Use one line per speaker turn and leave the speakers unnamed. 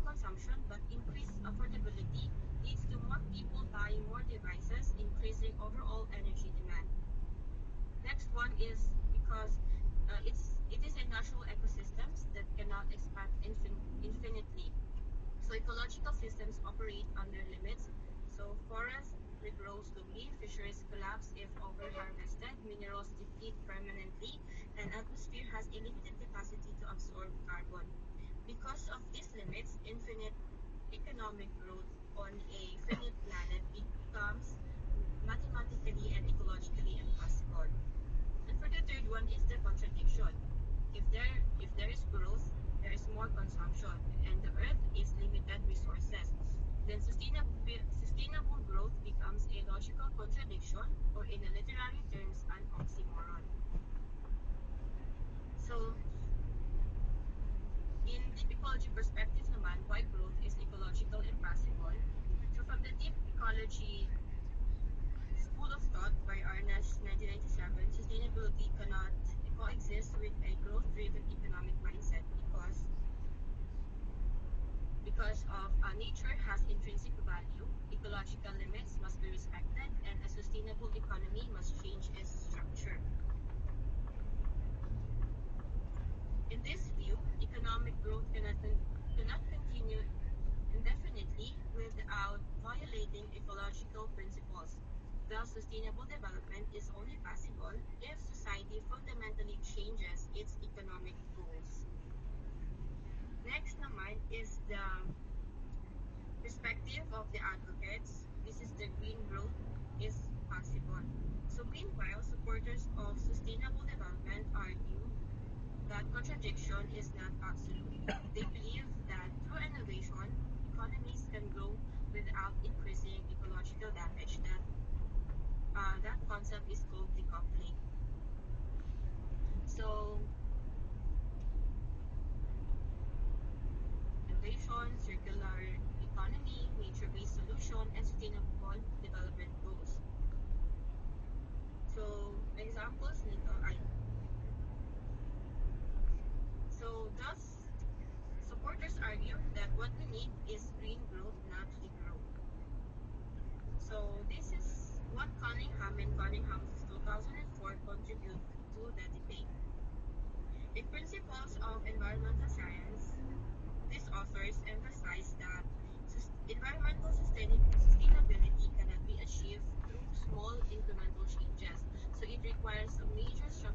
consumption but increased affordability leads to more people buying more devices, increasing overall energy demand. Next one is because it is a natural ecosystems that cannot expand infinitely. So ecological systems operate under limits. So forests regrow slowly, fisheries collapse if overharvested, minerals deplete permanently, and atmosphere has a limited capacity to absorb carbon. Because of these limits, infinite economic growth on a finite planet becomes mathematically and ecologically impossible. And for the third one is the contradiction. If there is growth, there is more consumption, and the earth is limited resources. Then sustainable growth becomes a logical contradiction, or in a literary terms, an oxymoron. So, in deep ecology perspective naman, why growth is ecological impossible. So from the deep ecology school of thought by Arnash 1997, sustainability cannot coexist with a growth-driven economic mindset because of nature has intrinsic value, ecological limits must be respected, and a sustainable economy must change its structure. In this view, economic growth cannot continue indefinitely without violating ecological principles. Thus, sustainable development is only possible if society fundamentally changes its economic goals. Next naman is the perspective of the advocates. This is the green growth is possible. So meanwhile, supporters of sustainable development argue that contradiction is not absolute. They believe that through innovation, economies can grow without increasing ecological damage. That concept is called decoupling. So, innovation, circular economy, nature-based solution, and sustainable development goals. So, examples nito ay thus, supporters argue that what we need is green growth, not free growth. So this is what Cunningham and Cunningham's 2004 contribute to the debate. In Principles of Environmental Science, these authors emphasize that environmental sustainability cannot be achieved through small incremental changes. So it requires a major structural